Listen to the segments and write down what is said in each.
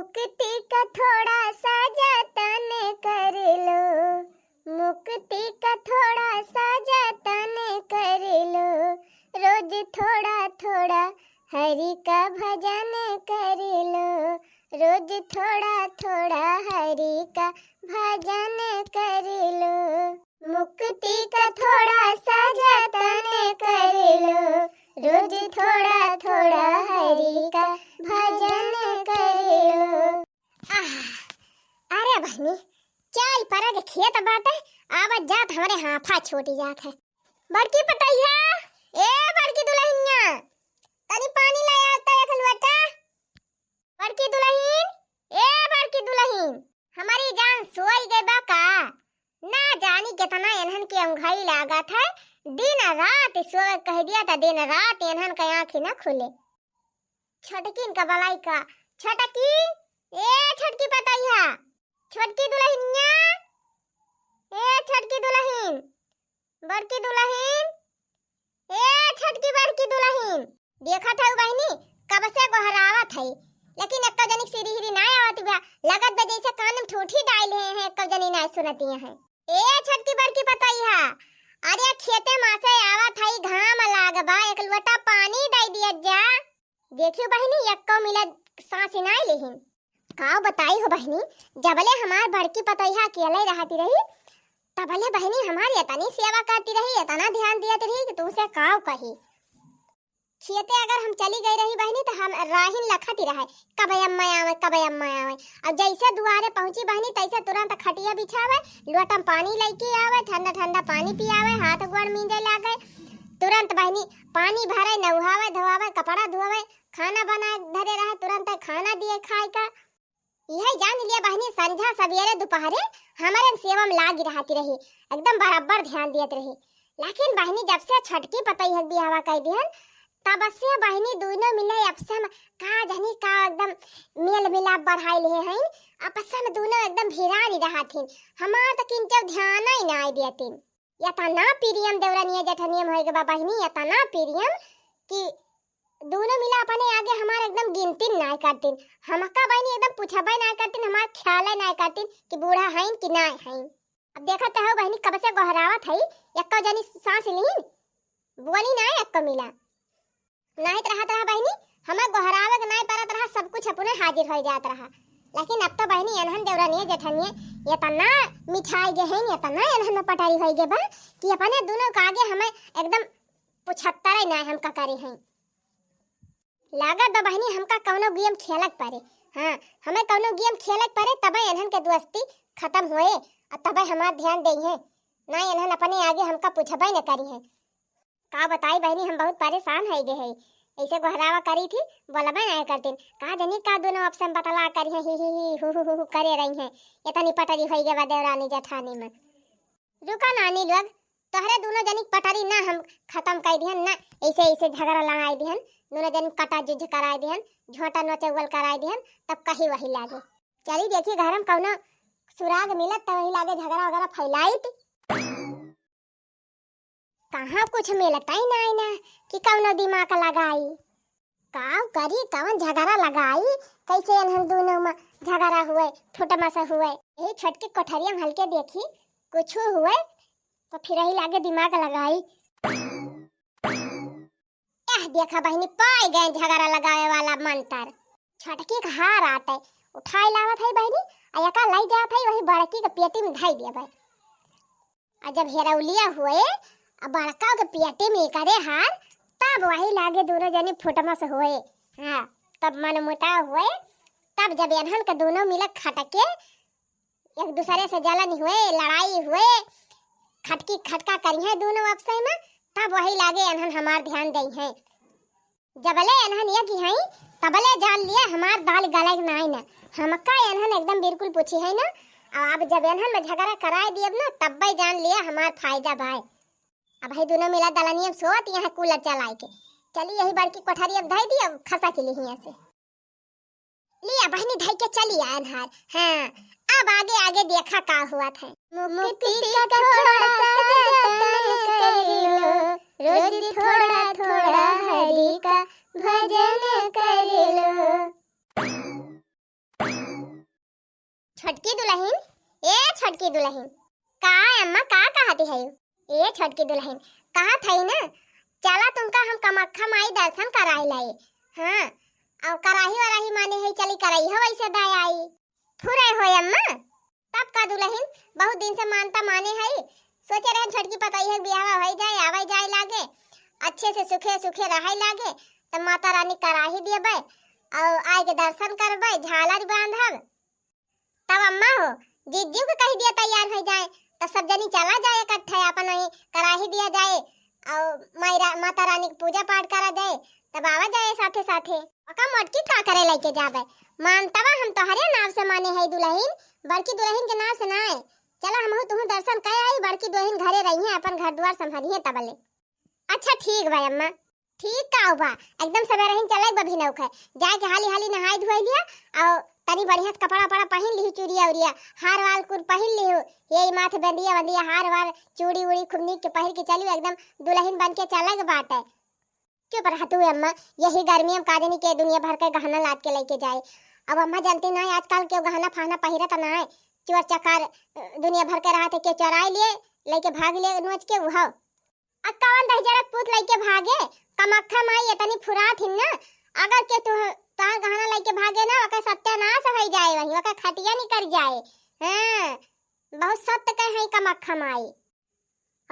मुक्ति का थोड़ा सा जतन कर लो, मुक्ति का थोड़ा सा जतन कर लो, रोज थोड़ा थोड़ा हरि का भजन कर लो, रोज थोड़ा थोड़ा हरि का भजन कर लो, मुक्ति का थोड़ा सा जतन कर लो, रोज थोड़ा थोड़ा हरि का भजन कर लो। अरे बहनी चाय पर के खेत बाटे आवाज जात हमारे हाथा छोटी जात है। बड़की पतैया ए बड़की दुल्हनिया तनी पानी ले आता एक लोटा। बड़की दुल्हन ए बड़की दुल्हन हमारी जान सोई गई बा का? ना जानी कितना इन्हन के अंघाई लागत है, दिन रात सोए कह दिया था, दिन रात इन्हन का आँखें न खुले। छटकीन का बलाई का छटकी ए छटकी पतैया छोटकी दुल्हनिया ए छटकी दुल्हन बड़की दुल्हन ए छटकी बड़की दुल्हन देखा था बहनी कब से गोहरावत है, लेकिन एक जनी सीधी हिरी ना आवत बा, लगत बा जैसे कान में ठूठी डाले हैं, एक जनी ना सुनती हैं। ए छटकी बड़की पतैया अरे खेते मासे आवत है, घाम लागबा एक लोटा पानी दे दिया जा। देखियो बहनी एक मिला सांस ना लेहिन का बताई हो बहनी, जबले हमार बड़की पतैया अकेले रहती रही तबले बहनी हमारी इतनी सेवा करती रही, इतना ध्यान दिया रही कि तुमसे काव कही। खेते अगर हम चली गई रही बहनी तो हम राहिन लखती रहे कब अम्मा आवे कब अम्मा आवे। अब जैसे दुआरे पहुंची बहनी तैसे तुरंत खटिया बिछावे, लोटा में पानी लेके आवे, ठंडा ठंडा पानी पियावे, हाथ गोड़ मींजे लागे, तुरंत बहनी पानी भरे, नहावे धोआवे, कपड़ा धोआवे, खाना बनाए धरे रहे, तुरंत खाना दिए खाए का। यही जान लिया बहनी संध्या सवेरे दोपहरे हमारे सेवा में लागी रहती रही, एकदम बराबर ध्यान दियत रही। लेकिन बहनी जब से छटकी पतैया बियाह कर दिहन तब से बहनी दोनों मिले आपस में का जानी का एकदम मेल मिलाप बढ़ाई ले हैं, आपस में दोनों एकदम भिरानी रहथिन। हमार तो किंचो ध्यान ही ना देतिन, इतना प्रियम देवरानिया जेठनियम होए के बहनी, इतना प्रियम कि दोनों मिला अपने आगे हमारे एकदम गिनती ना करतीन, हमका बहनी एकदम पूछबे ना करतीन, हमार ख्याल ना करतीन कि बूढ़ा हैं कि ना हैं। अब देखा तो हो बहनी कब से गोहरावत है, एक जनी सांस लीन बोली ना एक मिला नहीं रहत रहा बहनी, हमें गोहरावे के नहीं परत रहा, सब कुछ अपने हाजिर हो जात रहा। लेकिन अब तो बहनी एनहन देवरानिया जेठनिया इतना मिठाई गे हैं, इतना एनहन पटारी हो गे बा कि अपने दोनों के आगे हमें एकदम पुछत्तर ना हम का करे हैं। लागत बा बहनी हमका कौनो गेम खेलक पड़े, हाँ हमें कौनो गेम खेलक पड़े तबे एनहन के दोस्ती खत्म होए और तबे हमार ध्यान दई है, ना एनहन अपने आगे हमका पूछबे न करी है। का बताई बहनी हम बहुत परेशान हो गए हैं, ऐसे गोहरावा करी थी बोलबे नहीं करतीन, कहा जनी का दोनों ऑप्शन बतला करी है, ही हु करे रही हैं, इतनी पटरी हो गए देवरानी जेठानी में। रुका नानी लोग तोहरे दोनों जनी पटरी ना हम खत्म कर दिहन ना, ऐसे ऐसे झगड़ा लड़ाई दिहन, दोनों जन कटा जुझ कराई दिहन, झोटा नोचवल कराई दिहन, तब कहीं वही लागे। चली देखी घर में कौनो सुराग मिलत तो वही लागे झगड़ा वगैरह फैलाई थी, कहाँ कुछ मिलता ही नहीं ना कि कौनो दिमाग लगाई काव करी कौन झगड़ा लगाई, कैसे इन्हन दोनों में झगड़ा हुए छोटा मसा हुए। यही छोटकी कोठरिया में हल्के देखी कुछ हुए तो फिर ही लागे दिमाग लगाई। देखा बहनी पाई गए झगड़ा लगाए वाला मंत्र, छोटकी का हार आते उठाई लावत है बहनी, अयका लाई जात है वही बड़की के पेटी में धाई दिया भाई। और जब हेरौलिया हुए अब बड़का के पेटे में करे हार तब वही लागे दोनों जने फुटमस हुए, हाँ तब मन मुटाव हुए, तब जब इन्हन के दोनों मिलक खटके एक दूसरे से जलन हुए, लड़ाई हुए, खटकी खटका करी है दोनों आपस में, तब वही लागे इन्हन हमार ध्यान दई है। जबले इन्हन ये की हैं तबले जान लिया हमार दाल गलग नहीं ना, हमका इन्हन एकदम बिल्कुल पूछी है ना। अब जब इन्हन में झगड़ा कराए दिए ना तब भाई जान लिया हमार फायदा भाई। अब भाई दोनों मिला दलनियम सोत यहाँ कूलर चलाए के चली, यही बड़की कोठरी अब धाई दी, अब खसा के लिए से लिया बहनी धाई के चली अनहार। हाँ अब आगे आगे देखा का हुआ था। मुक्ति का थोड़ा सा कर लो, रोज थोड़ा थोड़ा हरि का भजन कर लो। छोटकी दुल्हन, ए छोटकी दुल्हन, का अम्मा का कहती है? ए छोटकी दुल्हन, कहा थई ना चला तुमका हम कामाख्या माई दर्शन कराई लाई। हाँ और कराही वराही माने है चली कराई हो वैसे दाई आई फुरे हो अम्मा। तब का दुल्हन बहुत दिन से मानता माने है, सोचे रहे छोटकी पताई है बियाह हो जाए आवे जाए लागे अच्छे से सुखे सुखे रहे लागे तब माता रानी कराही दिए और आए के दर्शन करबे झालर बांधब तब अम्मा हो जीजू के कही दिया तैयार हो जाए तो सब जनी चला जाए इकट्ठे अपन वही कराही दिया जाए और माता रानी की पूजा पाठ करा जाए तब आवा जाए साथे साथे। ओका मोटकी का करे लेके जाबे मानतवा हम तोहरे नाम से माने है दुल्हन, बड़की दुल्हन के नाम से ना है। चलो हम तुम दर्शन कर आई, बड़की दुल्हन घरे रही है अपन घर द्वार संभालिए तबले। अच्छा ठीक भाई अम्मा, ठीक का बा एकदम सवेरे ही चले बभी नौखे जाके हाली हाली नहाई धोई लिया और तनी बढ़िया से कपड़ा पड़ा पहन ली, चूड़िया उड़िया हार वाल कुल पहन ली हो, यही माथे बंदिया बंदिया हार वाल चूड़ी उड़ी खूब नीक के पहन के चलियो एकदम दुल्हन बन के चलग बात है। चुप रह तू अम्मा, यही गर्मी में काजनी के दुनिया भर के गहना लाद के लेके जाए। अब अम्मा जानती ना आजकल के गहना फाना पहिरत ना है, चोर चकार दुनिया भर के रहा थे के चोराई लिए लेके भाग लिए नोच के वो अक्कावन दहजरत पूत लेके भागे कामाख्या माई इतनी फुरात हिन ना अगर के तू ता गहना लेके भागे ना ओका सत्यानाश हो जाए वही ओका खटिया निकल जाए। हां बहुत सत्य कह है कामाख्या माई।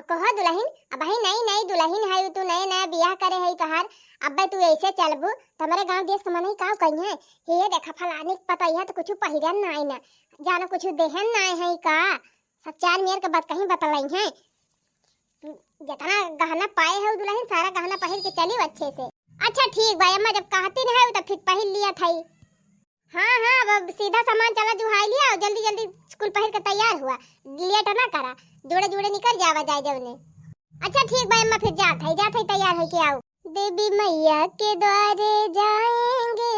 कहो दुल्हन अब ही नई नई दुल्हन है तू नए नया बियाह करे है तोहार अब तू ऐसे चलबू तुम्हारे गांव देश के मन का कही है हे देखा फलाने पता है तो कुछ पहिरन ना ना जानो कुछ देहन ना है का सब चार मेर के बात कहीं बतलाई है। जितना गहना पाए है दुल्हन सारा गहना पहन के चली अच्छे से। अच्छा ठीक भाई अम्मा जब कहती ना है तो फिर पहन लिया था। हाँ अब सीधा सामान चला जुहाई लिया और जल्दी जल्दी स्कूल पहन के तैयार हुआ, लेट ना करा, जोड़े जोड़े निकल जावा जाए जब ने। अच्छा ठीक भाई अम्मा फिर जात है तैयार है के आओ। देवी मैया के द्वारे जाएंगे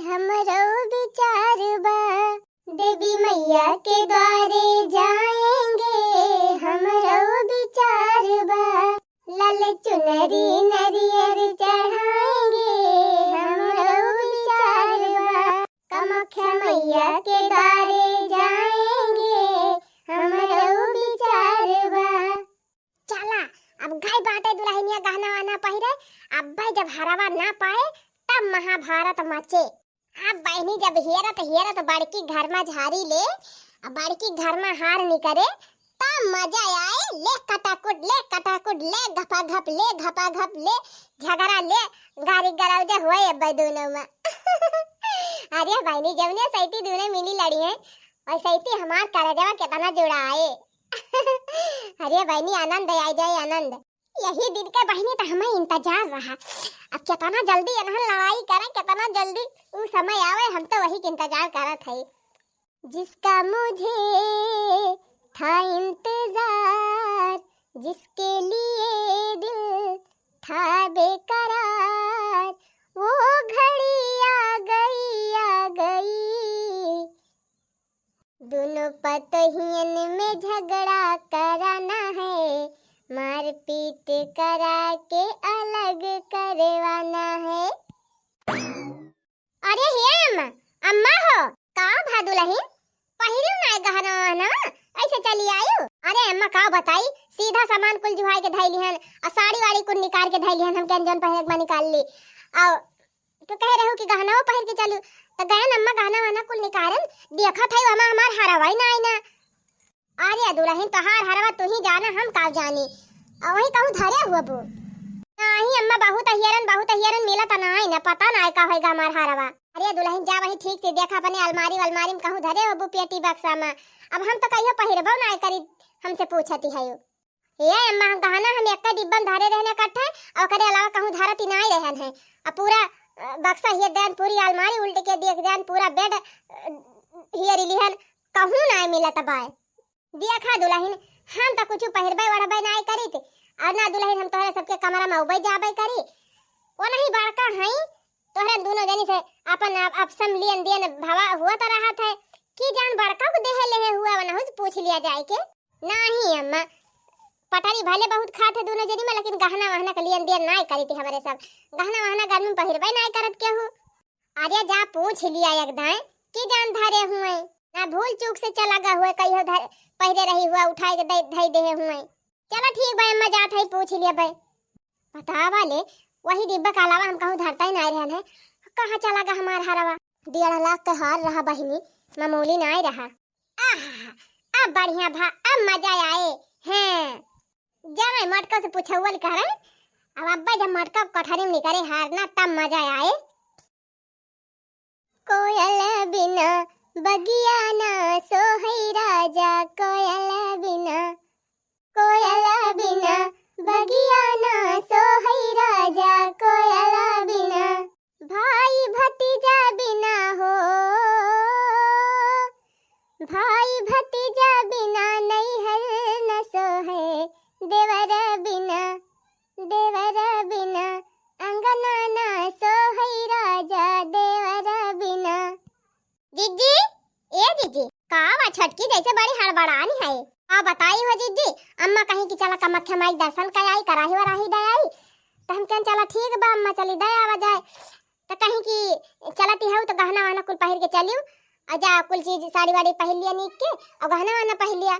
हमरो विचार बा, देवी मैया के द्वारे जाएंगे हमरो विचार बा, लाल चुनरी नरियर चढ़ाएंगे हमरो विचार बा, कामाख्या मैया के द्वारे जाएंगे हमरो विचार बा। चला अब गाय बाटे दुल्हनिया गहना वाना पहिरे अब भाई जब हरावा ना पाए तब महाभारत मचे। अब बहनी जब हेरत बड़की घर में झारी ले अब बड़की घर में हार निकरे तब मजा आए। ले कटाकुट ले घपाघप ले झगड़ा ले गारी गरौजा हुए अब दोनों में अरे बहनी जब ने सैती दोनों मिली लड़ी है और सैती हमार करजवा कितना जुड़ा आए अरे बहनी आनंद आ जाए आनंद। यही दिन के बहनी तो हमें इंतजार रहा अब कितना जल्दी इन्हें लड़ाई करे कितना जल्दी वो समय आवे हम तो वही के इंतजार करत है। जिसका मुझे था इंतजार जिसके लिए दिल था बेकरार वो घड़ी आ गई दोनों पतहियन में झगड़ा कराना है मार पीट करा के अलग करवाना है। अरे हे अम्मा हो का भादुलही पहिरियो ना गहना ना ऐसे चली आयो। अरे अम्मा का बताई सीधा सामान कुल जुहाई के धैली हन और साड़ी वाड़ी कुल निकाल के धैली हन हम जन पहिर के निकाल ली और तो कह रहे हो कि गहना वो पहिर के चलू तो गहन अम्मा गहना वाना कुल निकारन देखा था अम्मा हमार हरावाई ना आई ना। अरे दुल्हन तोहार हरवा तू ही जाना हम का जानी और वही कहूं धरे हुआ बो नहीं अम्मा बहुत हियरन मिला त ना ना पता ना का होएगा हमार हरवा। अरे दुल्हन जा वही ठीक से देखा अपने अलमारी में कहूं धरे हो पेटी बक्सा में अब हम तो कहियो पहिरबो ना करी हमसे पूछती है ये अम्मा गहना हम एक डिब्बन धरे रहने इकट्ठे और करे अलावा कहूं धरती ना ही रहन है अब पूरा बक्सा हियर देन पूरी अलमारी उल्टे के देख देन पूरा बेड हियर लिहन कहूं ना मिला तबाय देखा दुल्हन हम तो कुछ पहिरबे वड़बे ना करी थे और ना दुल्हन हम तोहरे सबके कमरा में उबे जाबे करी वो नहीं बड़का हई तोहरे दोनों जनी से अपन अपसम लियन देन भावा हुआ तो रहा था कि जान बड़का को देहे ले हुआ वना हो पूछ लिया जाए के नहीं अम्मा पटारी भले बहुत खाते दोनों जनी में लेकिन गहना वहना के लियन देन नहीं करी थी हमारे सब गहना वहना घर में पहिरबे नहीं करत के हो। अरे जा पूछ लिया एकदम कि जान धरे हुए ना भूल चूक से चला गा हुआ कहियो पहरे रही हुआ उठाए के धई दे हुए। चलो ठीक भाई अम्मा जात है पूछ लिया भाई। बता वाले वही डिब्बा का अलावा हम कहूँ धरता ही नहीं रहन है। कहाँ चला गा हमार हरवा? 1.5 लाख का हार रहा बहिनी, मामूली नहीं रहा। अब बढ़िया भा, अब मजा आए हैं। जब मटका से पूछौल करे अब अब्बा जब मटका कठरी में निकले हारना तब मजा आए। कोयल बिना बगिया ना सोहई राजा, कोयल बिना बगिया ना सोहई राजा, कोयल बिना भाई भतीजा बिना हो, भाई भतीजा बिना नहीं हर न सोहे, देवर बिना अंगना ना सोहई राजा, देवर बिना। जीजी ए जीजी कावा छटकी जैसे बड़ी हड़बड़ानी है। आ बताई हो जीजी अम्मा कहीं की चला कामाख्या माई दर्शन कर आई कराही वराही दे आई तो हम कहन चला ठीक बा अम्मा चली दे आवा जाए तो कहीं की चलती है तो गहना वाना कुल पहिर के चलियो आ जा कुल चीज साड़ी वाड़ी पहन लिया नीक के और गहना वाना पहन लिया।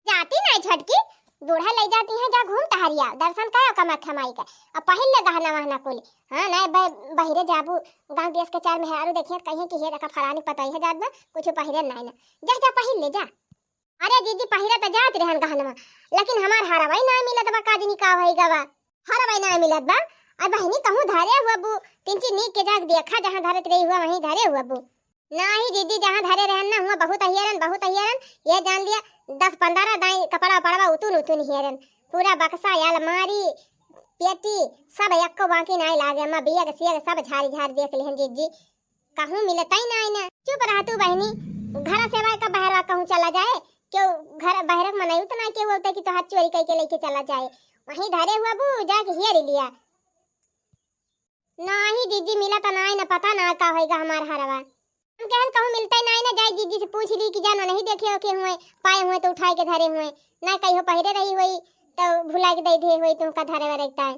जाती नहीं छटकी बूढ़ा ले जाती है जा घूम टहरिया दर्शन करो कामाख्या माई का अब पहन ले गहना वहना कुल। हाँ नहीं बहिरे जाबू गांव देश के चार मेहरारू देखिए कहीं की हे देखा फरानी पता ही है जात बा कुछ पहिरे नहीं ना जा जा पहन ले जा। अरे दीदी पहिरे तो जात रहन गहनवा लेकिन हमार हरवाई ना मिलत बा काजनी का होई गवा हरवाई ना मिलत बा। और बहनी कहूँ धरे हुआ बू तिंची नीक के जाग देखा जहाँ धरत रही हुआ वहीं धरे हुआ बू नहीं दीदी जहाँ धरे रहन ना हुआ बहुत हियरन ये जान लिया 10-15 दाई कपड़ा पड़वा उतुन हियरन पूरा बक्सा अलमारी पेटी सब एको बाकी नहीं लागे अम्मा बिया के सिया सब झारी देख लेहन जीजी कहूँ मिलता ही नहीं ना। चुप रह तू बहनी घर सेवा का बहरा कहूँ चला जाए क्यों घर बहरक मनाई तो ना के होता कि तो हाथ चोरी करके लेके चला जाए वहीं धरे हुआ बू जाके हियर लिया नहीं दीदी मिला तो नहीं ना पता ना का होएगा हमार हरवा हम कहन कहूँ मिलता ही नहीं ना जाए दीदी से पूछ ली कि जानो नहीं देखे हो के हुए पाए हुए तो उठाए के धरे हुए ना कहीं पहिरे रही हुई तो भुला के दे दे हुई तुमका धरे में रहता है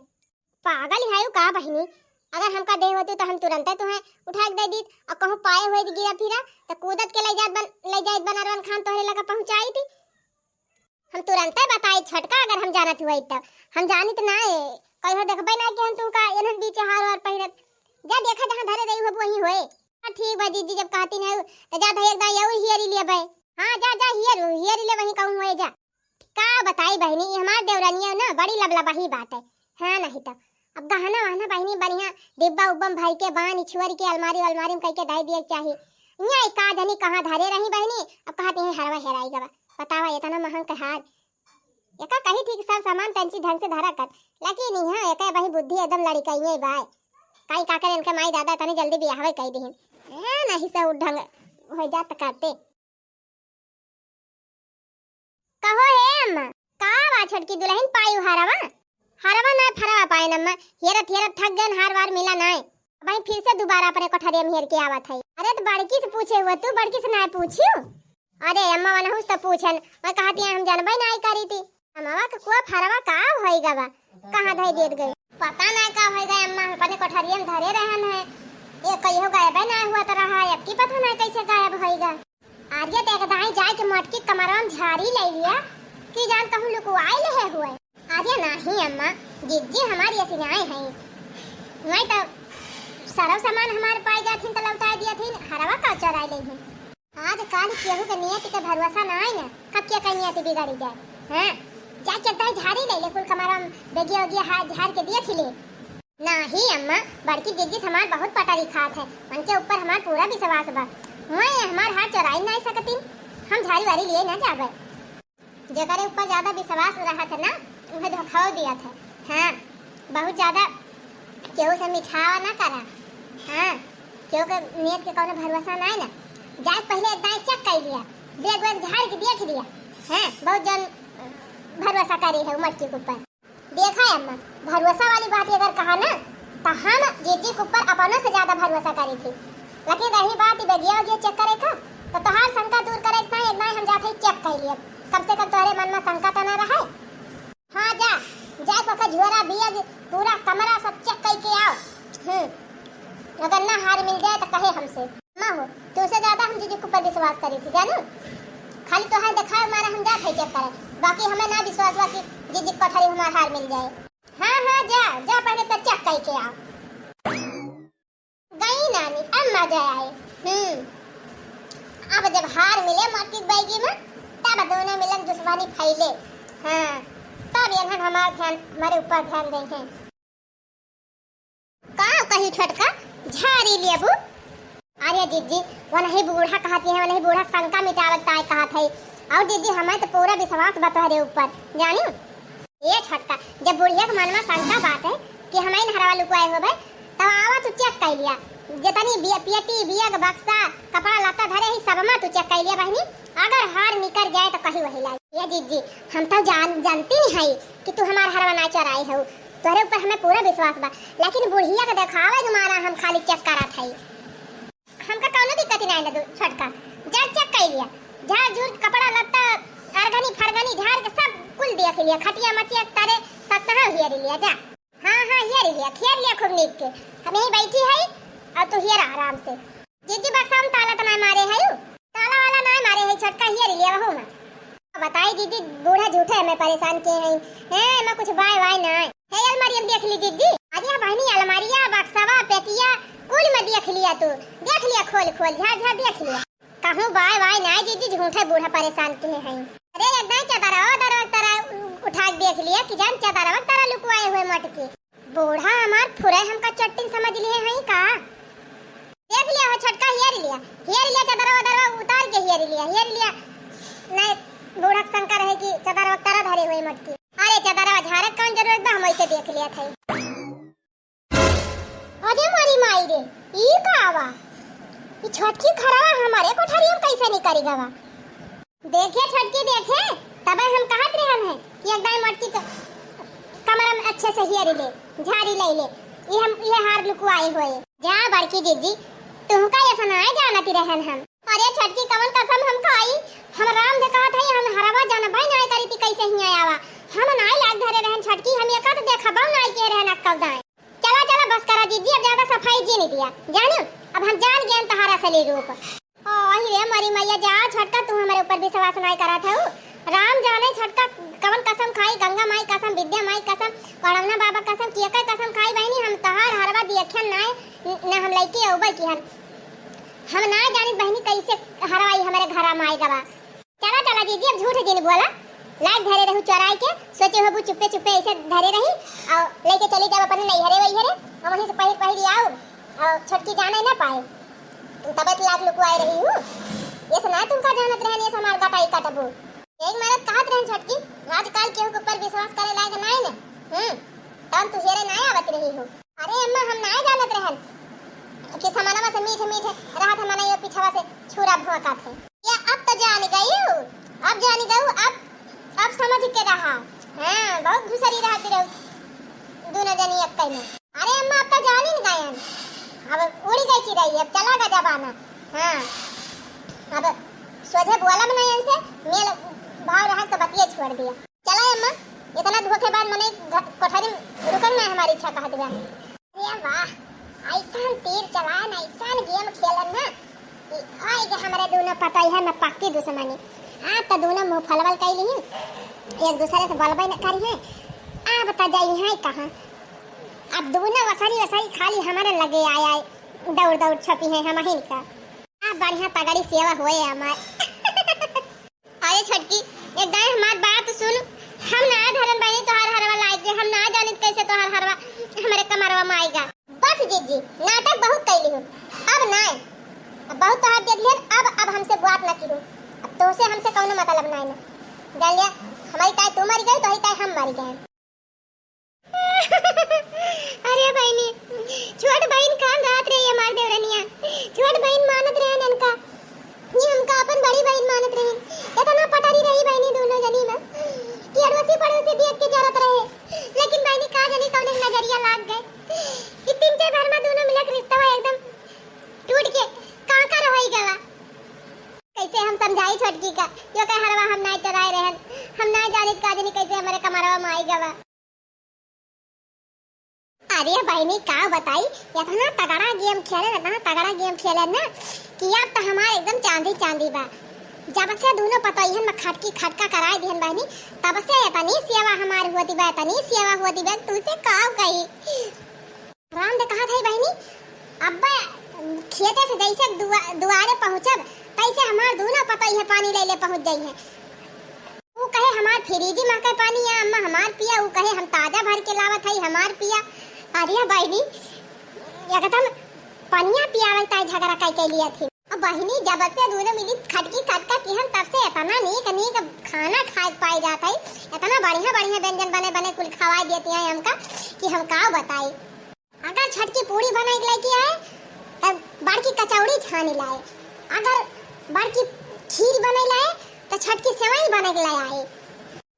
पागल है का बहनी अगर हमका दे होती तो हम तुरंत तुम्हें उठा के दे दी और कहूँ पाए हुए गिरा फिरा तो कूदत के ले जात बनारवन खान तोहरे लगा पहुंचाई थी हम तुरंत बताई छटका अगर हम जानत हुई तब हम जानी तो ना कहीं देखबे ना कि हम तुमका एनहन बीच हार वार पहिरत जा देखा जहां धरे रही हो वहीं होए। ठीक बा दीदी जब कहती नहीं तो जा धैर्य दा यऊ हियरी ले बे। हां जा हियरी ले वहीं कहूं होए जा का बताई बहनी ये हमार देवरानिया ना बड़ी लबलबाही बात है। हां नहीं तो अब गहना वहना बहनी बढ़िया डिब्बा उब्बम भाई के बान छुअर के अलमारी में कह के दाई दिए चाहिए यहाँ का जनी कहां धरे रही बहनी अब कहती है हरवा हेराई गवा बतावा इतना महंग का हार एका कही थी कि सब सामान तंची ढंग से धरा कर लेकिन यहाँ एका बही बुद्धि एकदम लड़काई बाय काई का करे इनके माई दादा तने जल्दी बियाहवे कह दिहिन नहीं से ढंग हो जात करते कहो हे अम्मा का वा छटकी दुल्हन पायु हरवा ना फरवा पाए अम्मा हेरत थक गन हार वार मिला नहीं भाई फिर से दोबारा अपने कोठरिया में हेर के आवत है। अरे तो बड़की से पूछे हुआ तू बड़की से ना पूछियो अरे अम्मा वाला हुस तो पूछन मैं कहती हम जानबे नहीं करी थी अम्मा का कुआ फरवा का होइगा बा कहां धई देत गई पता ना का होइगा अम्मा अपने कोठरिया में धरे रहन है ये कहियो गायब ना हुआ तो रहा अब की पता ना कैसे गायब होइगा। आर्य ते दाई जाए के मटकी कमरवा में झाड़ी ले लिया कि जान कहूं लुकुआई ले हुए आर्य नहीं अम्मा जिज्जी हमारी ऐसी आए हैं नहीं तो सारा सामान हमारे पाए जाथिन तो लौटा दिया थी हरवा का चोराई ले हैं। आज काल केहू के नियत के भरोसा ना आई ना कब के नियत बिगाड़ी जाए हैं जा के दाई झाड़ी ले ले कुल कमरवा में बेगिया ओगिया हाथ झाड़ के दिए थी नहीं अम्मा बड़की जिज्जी हमार बहुत पटारी खात है उनके ऊपर हमार पूरा विश्वास बा मैं हमार हाथ चोराई नहीं सकती हम झाड़ी वारी लिए ना जाबे जगरे ऊपर ज्यादा विश्वास रहा था ना उन्हें धोखा दिया था। हाँ बहुत ज्यादा केहू से मिठावा ना करा हाँ केहू के नियत के कोनो भरोसा नहीं ना जाए पहले दाई चेक कर लिया बेग झाड़ के देख लिया हाँ बहुत जन भरोसा करी है मटकी के ऊपर देखा है अम्मा भरोसा वाली बात अगर कहा ना तो हम जीजी के ऊपर अपनों से ज्यादा भरोसा करी थी लेकिन रही बात बेगिया वगिया चेक करे का तो तोहार शंका दूर करे इतना एक बार हम जाते चेक कर लिए कम से कम तोहरे मन में शंका तो ना रहे। हाँ जा पका झोरा बिया पूरा कमरा सब चेक करके आओ अगर ना हार मिल जाए तो कहे हमसे माँ हो तू तुझसे ज्यादा हम जीजी के ऊपर विश्वास करी थी जानू। खाली तो हाल दिखाए हमारा हम जात है चेक करे, बाकी हमें ना विश्वास हुआ कि जीजी को कोठरी हमारा हार मिल जाए। हाँ हाँ जा जा पहले तो चेक करके आओ। गई नानी अब मजा आए। अब जब हार मिले मार्केट बैगी में तब दोनों मिलन दुश्मनी फैले। हाँ तब यहाँ हमारा ध्यान हमारे ऊपर ध्यान देंगे। कहाँ कहीं छोटका झाड़ी लिए बू। अरे जीजी वो नहीं बूढ़ा कहती है, वो नहीं बूढ़ा शंका मिटावता है कहा था। और जीजी हमें तो पूरा विश्वास बता रहे ऊपर जानी। ये छोटका जब बुढ़िया के मन में शंका बात है कि हमें हरवा लुकवाए हो भाई तब आवा तू चेक कर लिया। जितनी पेटी बिया का बक्सा कपड़ा लता धरे ही सब में तू चेक कर लिया बहनी। अगर हार निकल जाए तो कहीं वही लाई। ये जीजी हम तो जानती नहीं है कि तू हमारा हरवा ना चराई हो, तोरे ऊपर हमें पूरा विश्वास बा। लेकिन बुढ़िया के दिखावे के मारा हम खाली चेक करा था। हमका कौनो दिक्कत नहीं ना छोटका जा चेक कर लिया। झाड़ झूठ कपड़ा लत्ता अरगनी फरगनी झाड़ के सब कुल देख लिया। खटिया मटिया तारे सब कहां हियर लिया जा। हां हां हियर लिया खेर लिया खूब नीक के। हम यही बैठी है और तू हियर आराम से। जीजी बक्सा में ताला तो नहीं मारे है, ताला वाला नहीं मारे है छोटका हियर लिया हो ना। बताई दीदी बूढ़ा झूठे हमें परेशान किए हैं। हैं मैं कुछ बाय बाय ना है अलमारी में देख ली जीजी। अरे बहनी अलमारिया बक्सावा पेटिया कुल में देख लिया तू देख लिया खोल खोल झाड़ झाड़ देख लिया। कहूँ बाय बाय ना जीजी झूठे बूढ़ा परेशान किए हैं। अरे एकदम चदरा दरवा तारा उठा के देख लिया कि जान चदरा तारा लुकवाए हुए मटके। बूढ़ा हमार फुरे हमका चट्टिन समझ लिए हैं का। देख लिया हो छोटका हियर लिया चदरा उतार के हियर लिया नहीं बूढ़ा शंका रहे कि चदरा तारा धरे हुए मटके। अरे चदरा झाड़क कौन जरूरत बा हम ऐसे देख लिया था। अरे मारी माई रे ई का आवा ये छोटकी खरावा हमारे कोठरी में कैसे निकली गवा। देखे छोटकी देखे तब हम कहत रहे हम है कि एकदम मटकी कमरा में अच्छे से हियर ले झाड़ी ले ये हार लुकवाए हुए। जा बड़की जीजी तुमका ये सुनाए जानती रहन हम। अरे छोटकी कवन कसम हम खाई हम राम से कहत है हम हरवा जाना भाई ना करी थी कैसे ही आवा। हम ना लाग धरे रहन छोटकी हम ये कत देखा बा ना के रहन अक्कल दाए। चला चला बस करा जीजी अब ज्यादा सफाई जी नहीं दिया जानो। अब हम जान गए तहारा सली रूप। ओ रे मरी मैया जा छोटका तू हमारे ऊपर विश्वास नहीं करा था। राम जाने छोटका कवन कसम खाई गंगा माई कसम विद्या माई कसम पड़वना बाबा कसम किया का कसम खाई बहनी हम तहार हरवा देखन ना ना हम लइके औबई की हम ना जानी बहनी कैसे हरवाई हमारे घरा में आई गवा। चला चला जीजी अब झूठ दिन बोला लाग धरे रहू चराई के सोचे हो चुप्पे चुप्पे ऐसे धरे रही और लेके चली जाओ अपन नहीं हरे वही हरे और वहीं से पहली आओ और छोटकी जाने ना पाए तबत लाख लुकवाए रही हूँ। ये सुना तुमका जानत रहन ये समार गटाई कटबू एक मरद कहत रहन छोटकी आजकल केहू के ऊपर विश्वास करे लायक नहीं ने तब तू हेरे नहीं आवत रही हो। अरे अम्मा हम नहीं जानत रहन कि समानवा से मीठ मीठ राहत हमने ये पिछवा से छुरा भोंका थे। ये अब तो जान गई हूँ अब जान गई अब समझ के रहा। हाँ बहुत घुसरी रहती रहो दोनों जनी एक में। अरे अम्मा अब तो जान ही गए अब उड़ी गई चिड़ै अब चला गा जबाना। हाँ अब सोझे बोला में नहीं इनसे मेल भाव रहा तो बतिया छोड़ दिया। चला अम्मा इतना धोखे बाद मने कोठरी रुकन में हमारी इच्छा कह दिया। अरे वाह ऐसा तीर चलान ऐसा गेम खेलन ना आई के हमारे दोनों पता है मैं पक्की दुश्मनी। आप तो दोनों मुंह फलवल कैली हैं एक दूसरे से बलबई न करी है। आ बता जाई है कहां अब दोनों वसारी खाली हमारे लगे आए दौड़ दौड़ छपी है हम हिन का। आ बढ़िया तगड़ी सेवा होए हमार। अरे छटकी एकदम हमार बात सुन हम ना धरन बनी तोहार हरवा लाइक हम ना जानित कैसे तोहार हरवा हमारे कमरवा में आएगा। बस जीजी नाटक बहुत कैली हूं अब ना अब बहुत तोहार देख लिया अब हमसे बात ना करू। अब तो से हमसे कौनो मतलब नहीं ना जान लिया हमारी ताई तू मर गई तो ही ताई हम मर गए। अरे बहनी छोट बहन कान रात रही हमार देवरनिया छोट बहन मानत रहे ननका ये हमका अपन बड़ी बहन मानत रहे इतना पटारी रही बहनी दोनों जनी ना कि अड़ोसी पड़ोसी देख के जरत रहे। लेकिन बहनी का जनी कौन नजरिया लाग गए कि तीन चार बार में दोनों मिलक रिश्ता एकदम टूट के कांका रही गवा। कैसे हम समझाई छोटकी का यो कह हरवा हम नहीं चराए रहन हम नहीं जानित का जनी कैसे हमारे कमरवा में आई गवा। अरे बहनी का बताई, इतना तगड़ा गेम खेले ना कि अब तो हमारे एकदम चांदी चांदी बा। जब से दोनों पतोहियन में खटकी खटका कराए दिहन बहनी, तब से इतनी सेवा हमार होती बा, इतनी सेवा होती बा, तुझसे का कही। राम ने कहा था बहनी, अब्बा खेते से जैसे दुआरे पहुंचब तैसे हमार दोनों पतोहिया पानी ले पहुंच गई है। वो कहे हमार फ्रिज में का पानी है अम्मा हमार पिया, वो कहे हम ताजा भर के लावत है हमार पिया। अरे बहनी एकदम पानिया पियावे ताई झगड़ा कई लिया थी। अब बहनी जब से दोनों मिली खटकी खटका किहन तब से इतना नीक खाना खाए पाई जाता है, इतना बढ़िया बढ़िया व्यंजन बने बने कुल खवाई देती है हमका कि हम का बताई। अगर छटकी पूरी बनाई लेके आए तब बड़की कचौड़ी छानी लाए, अगर बड़की खीर बनाई लाए तो छटकी सेवई बना के लाए।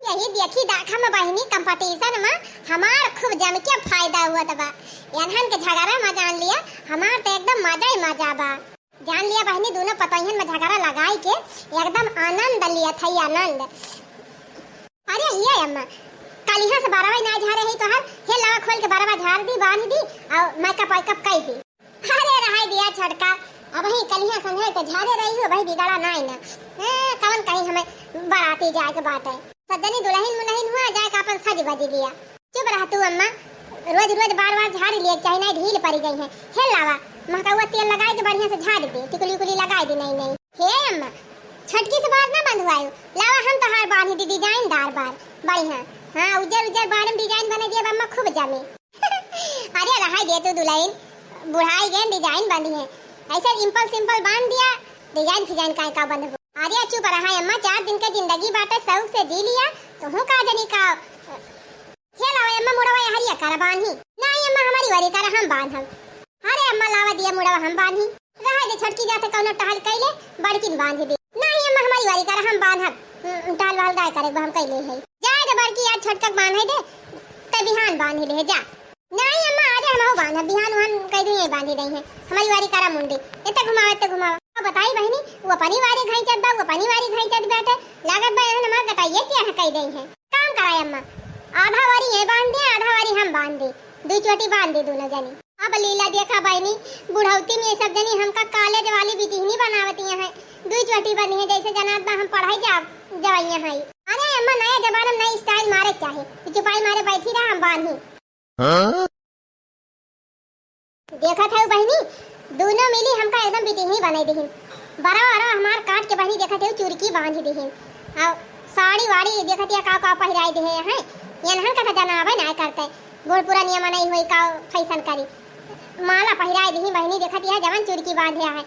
यही देखी दाखा में बहनी कंपटीशन में हमार खूब जम के फायदा हुआ तबा। इन्हन के झगड़ा में जान लिया हमार तो एकदम मजा ही मजा बा। जान लिया बहनी दोनों पतोहियन में झगड़ा लगाई के एकदम आनंद लिया था, आनंद। अरे ये अम्मा कल यहाँ से 12 बजे ना झा रही तो हर हे लवा खोल के 12 बजे झाड़ दी बांध दी और मेकअप वेकअप कई दी। अरे रहा दिया छटका अब ही कल यहाँ संध्या के झाड़े रही हो भाई बिगड़ा ना ही ना। कौन कहीं हमें बाराती जाए के बात है, सजनी दुल्हन मुलहन हुआ जाए का अपन सज बज लिया। चुप रह तू अम्मा, रोज रोज बार बार झाड़ लिए चाहे ना ढील पड़ी गई है। हे लावा महका तेल लगाए के बढ़िया से झाड़ दे, टिकुली उकुली लगाए दे। नहीं हे अम्मा छटकी से बात ना बंधवायो, लावा हम तो हार बांध दी डिजाइनदार बार बढ़िया। हाँ उजर बार में डिजाइन बना दिया अम्मा खूब जमी। अरे रहा दे तू दुल्हन बुढ़ाई गए डिजाइन बंधी है, ऐसे सिंपल बांध दिया डिजाइन फिजाइन का बंद। अरे चुप रहा अम्मा, 4 दिन की जिंदगी बाटे शौक से जी लिया तो हूं का जनी का। हे लावा अम्मा मुड़वा हरिया कर बांधी। नहीं अम्मा हमारी वारी कर हम बांधम। अरे अम्मा लावा दिया मुड़वा हम बांधी, रहा दे छटकी जाते कौनो टहल कैले बड़की बांध दे। नहीं अम्मा हमारी वारी कर हम बांधब, टाल वाल दाय करे हम कैले है। जाए दे बड़की आज छटक बांधे दे त बिहान बांध ले जा। नहीं अम्मा आज हम बांधब, बिहान हम कई दिन बांधी रही है हमारी वारी करा मुंडी। इतना घुमावा बताई बहनी वो अपनी वारी घाई चद बा, वो अपनी वारी घाई चद बैठे लागत बा एहन हमार कटाइए क्या है कई दई है। काम कराए अम्मा, आधा वारी ये बांध दे आधा वारी हम बांध दे, 2 चोटी बांध दे दोनों जनी। अब लीला देखा बहनी बुढ़ौती में सब जनी हमका कॉलेज वाली बिटिहनी बनावती है, 2 चोटी बनी है जैसे जनात बा हम पढ़ाई जवाइयां है। अरे अम्मा नया जमाना में नई स्टाइल मारे चाहे, चुपाई मारे बैठी रहा हम बांधी। देखा था बहनी दोनों मिली हमका एकदम बिटिहनी बनाई दीहिन, बड़ा हमार काट के बहनी देखा थे चुरकी बांध दीहिन और साड़ी वाड़ी देखा थे का पहिराई दे है। यनहन का जनाबे ना करते गोड़ पूरा नियम नहीं होई का फैशन करी, माला पहिराई दीहिन बहनी देखा थी जवन चुरकी बांधे है।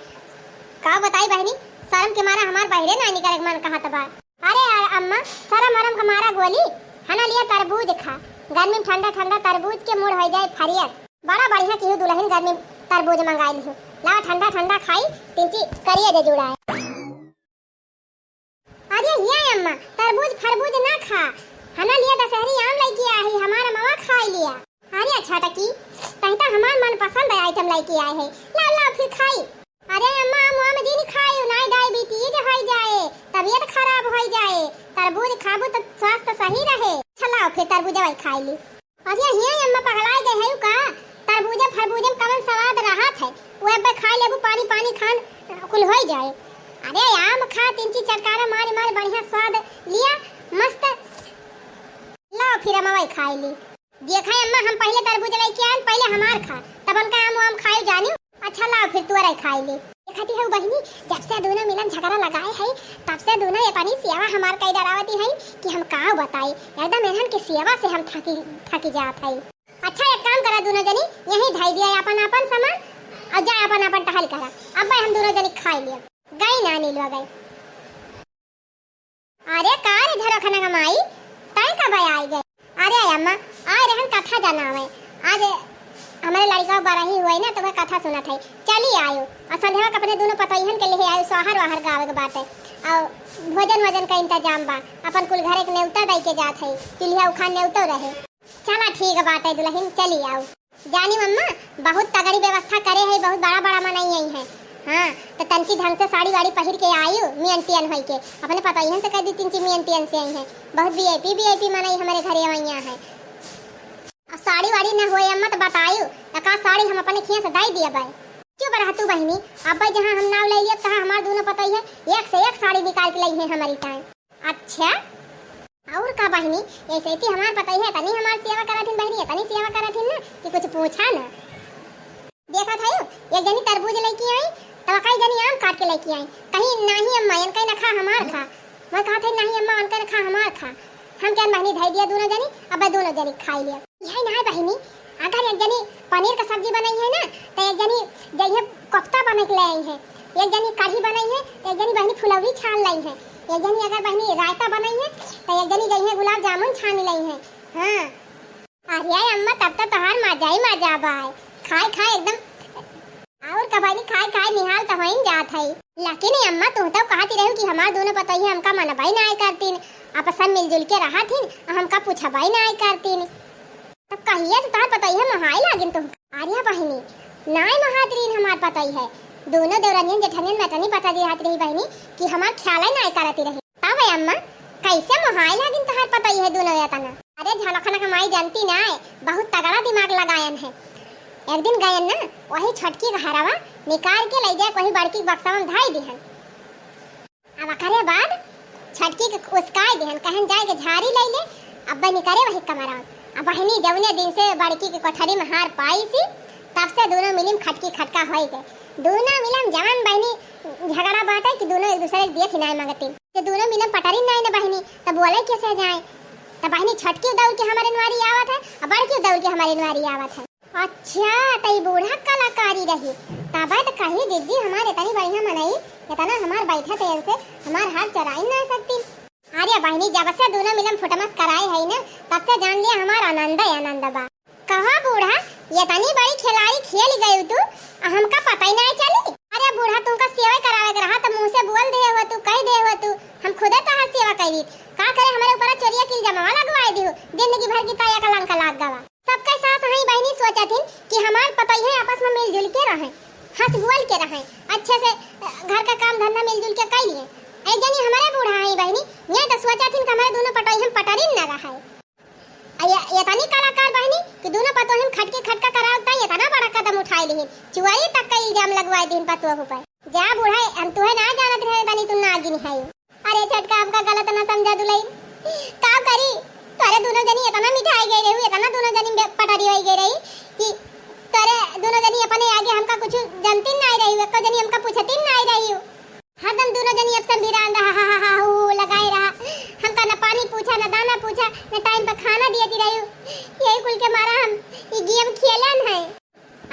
का बताई बहनी शर्म के मारा हमार बहरे ना निकले मन कहा तबा। अरे अम्मा शर्म हरम हमारा गोली हना लिया तरबूज खा, गर्मी में ठंडा ठंडा तरबूज के मूड हो जाए फरियत। बड़ा बढ़िया की दुल्हन गर्मी तरबूज मंगाई ली, ला ठंडा ठंडा खाई तिंची करिए दे जुड़ा है। अरे ये अम्मा तरबूज फरबूज ना खा, हना लिया दशहरी आम लेके आई हमारा मामा खा लिया। अरे अच्छा टकी कहता हमार मन पसंद आइटम लेके आए है, ला फिर खाई। अरे अम्मा आम जी नहीं खाई ना डायबिटीज हो जाए तबीयत खराब हो जाए, तरबूज खाबो तो स्वास्थ्य सही रहे। चला फिर तरबूज वाई खाई ली। अरे ये अम्मा पगलाई गए है का तरबूजा फरबूजा में कवन स्वाद रहत है, वो अब खा लेबू पानी पानी खान कुल हो जाए। अरे आम खा तिंची चटकारा मार बढ़िया स्वाद लिया मस्त, ला फिर अम्मा खाई ली। देखा अम्मा हम पहले तरबूज लेके आए पहले हमार खा तब उनका आम खाई जानी। अच्छा ला फिर तोरे खाई ली। देखती है बहनी जब से दोनों मिलन झगड़ा लगाए है तब से दोनों अपनी सेवा हमार कई डरावती है कि हम का बताई एकदम इन्हन की सेवा से हम थकी जात है। अच्छा एक काम करा दोनों जनी यही धाई दिया अपन सामान और जा अपन टहल करा। अब हम दोनों जनी खाई लिया गई ना नीलवा गई। अरे कार इधर खाना कमाई तय कब आई गए। अरे अम्मा आए रहन कथा जनावे आज हमारे लड़का बरही हुई ना तो वह कथा सुना था चली आयो और संध्या के अपने दोनों पतोहियन के लिए आयो सोहर वाहर गावे के बात है और भोजन का इंतजाम बा अपन कुल घरे के नेवता दई के जात है चूल्हा उखान नेवतो रहे। चला ठीक है बात है दुल्हन चली आओ। जानी मम्मा बहुत तगड़ी व्यवस्था करे है, बहुत बड़ा मनाई आई है। हाँ तो तंची ढंग से साड़ी वाड़ी पहन के आयु मियंतियन होई के अपने पतोहियन से कह दी तिंची मियंतियन से आई है, बहुत वीआईपी मनाई हमारे घरे आइया है। साड़ी वाड़ी न होए अम्मा तो बताइयो का साड़ी हम अपने खिया से दाई दिया बाई। चुप रह तू बहनी। अब भाई जहां हम नाव ले लिए तहां हमार दोनों पता ही है एक से एक साड़ी निकाल के लाई है हमारी टाइम। अच्छा और का बहनी ऐसे थी हमार पता ही है तनी हमार सेवा करथिन बहनी तनी सेवा करथिन ना कि कुछ पूछा ना। देखा था यो एक जनी तरबूज लेके आई तब कई जनी आम काट के लेके आई कहीं नहीं अम्मा इनका न खा हमार खा। मैं कहा था नहीं अम्मा इनका खा हमार खा। हम क्या बहनी धाई दिया दोनों जनी अब दोनों जनी खा लिया। यही ना बहनी अगर एक जनी पनीर का सब्जी बनाई है ना तो एक जनी जइए कोफ्ता बना के ले आई है एक जनी कढ़ी बनाई है एक जनी बहनी फुलौरी छान लाई है एक जनी अगर बहनी रायता बनाई है तो एक जनी जइए गुलाब जामुन छान लाई है। हां अरे अम्मा तब तो तोहार मजा ही मजा बाय खाए खाए एकदम और कबानी खाए खाए निहाल तो होइन जात है। लेकिन अम्मा तू तो कहती रही कि हमार दोनों पता ही हमका मनबाई ना आए करतीन आपस में मिलजुल के रहा थीन हमका पूछबाई ना आए करतीन तब कहिए तो तार पता ही है महाई लागिन तुम। अरे बहनी नाई महातरीन हमार पता ही है दोनों देवरानियन जेठानियन मैटनी पता दी हाथ रही बहनी कि हमार ख्याल ना करती रही तब है अम्मा कैसे महाई लागिन तहार पता ही है दोनों यातना। अरे झलखना का माई जानती ना है बहुत तगड़ा दिमाग लगायन है। एक दिन गयन ना वही छटकी का हरावा निकाल के ले जाए वही बड़की बक्सा में धाई दिहन। अब करे बाद छटकी के उसकाई दिहन कहन जाए के झाड़ी ले ले अब निकरे वही कमरा। अब बहनी जवने दिन से बड़की के कोठरी में हार पाई सी तब से दोनों मिलिम खटकी खटका होई गए। दोनों मिलम जवान बहनी झगड़ा बाटे कि दोनों एक दूसरे से देख नहीं मांगती तो दोनों मिलम पटरी नहीं ना बहनी तब बोले कैसे जाए तब बहनी छटकी दौड़ के हमारे नवारी आवत है और बड़की दौड़ के हमारे नवारी आवत है। अच्छा तई बूढ़ा कलाकारी रही तब तो कहीं दीदी हमारे इतनी बढ़िया मनाई इतना हमार बैठा थे से हमार हाथ चराई ना सकती। अरे बहनी जब से दोनों मिलम फुटमस कराए है ना तब से जान लिया हमार आनंद है आनंद बा। कहा बूढ़ा ये तनी बड़ी खिलाड़ी खेल गई तू हमका पता ही नहीं चली। अरे बूढ़ा तुमका सेवा करावे रहा तो मुंह से बोल दे हो तू कह दे हो तू हम खुदे तहार सेवा करी का करे हमारे ऊपर चोरिया किल जमा लगवाए दियो जिंदगी भर की ताया कलंक लाग गवा। सबके साथ हई बहनी सोचा थी कि हमार पता ही है आपस में मिलजुल के रहे हंस बोल के रहे अच्छे से घर का काम धंधा मिलजुल के कर लिए। ए जनी हमारे बूढ़ा है बहनी ये तो सोचा थी कि हमारे दोनों पटोई हम पटरी न रहा ये तनी कलाकार बहनी कि दोनों पतो हम खटके खटका करावता ये तना बड़ा कदम उठाई ली चुवाई तक का इल्जाम लगवाए दिन पतो ऊपर जा बूढ़ा हम तुहे ना जानत रहे बनी तुम ना आगी नहीं। अरे झटका आपका गलत ना समझा दुलई का करी तारे दोनों जनी इतना मिठाई गई रही इतना दोनों जनी पटरी होई गई रही कि तारे दोनों जनी अपने आगे हमका कुछ जानती नहीं रही एको जनी हमका पूछती नहीं रही हरदम दोनों जनी अब संभिरान रहा हा लगाए रहा हमका न पानी पूछा न दाना पूछा न टाइम पे खाना दियती रही यही कुल के मारा हम ये गेम खेलन है।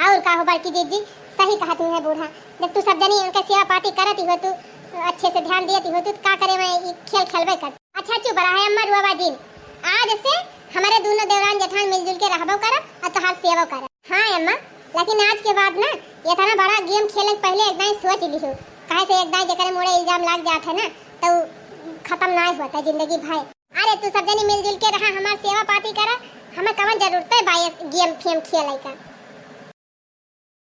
और का हो बड़की जीजी सही कहती है बूढ़ा जब तू सब जनी उनका सेवा पाती करती हो तू अच्छे से ध्यान देती हो तू का करे मैं खेल खेलबे कर। अच्छा चुप रहा है अम्मा रुआ दिन आज से हमारे दोनों देवरान जेठान मिलजुल के रहबो करब और तोहार सेवा करब। हां अम्मा लेकिन आज के बाद ना ये इतना बड़ा गेम खेले पहले एकदम सोच लिहो काहे से एकदम जकरे मोड़े इल्जाम लग जात है ना तो खत्म ना होता जिंदगी भाई। अरे तू सब जनी मिलजुल के रहा हमार सेवा पाती करा हमें कवन जरूरत है भाई गेम खेले का।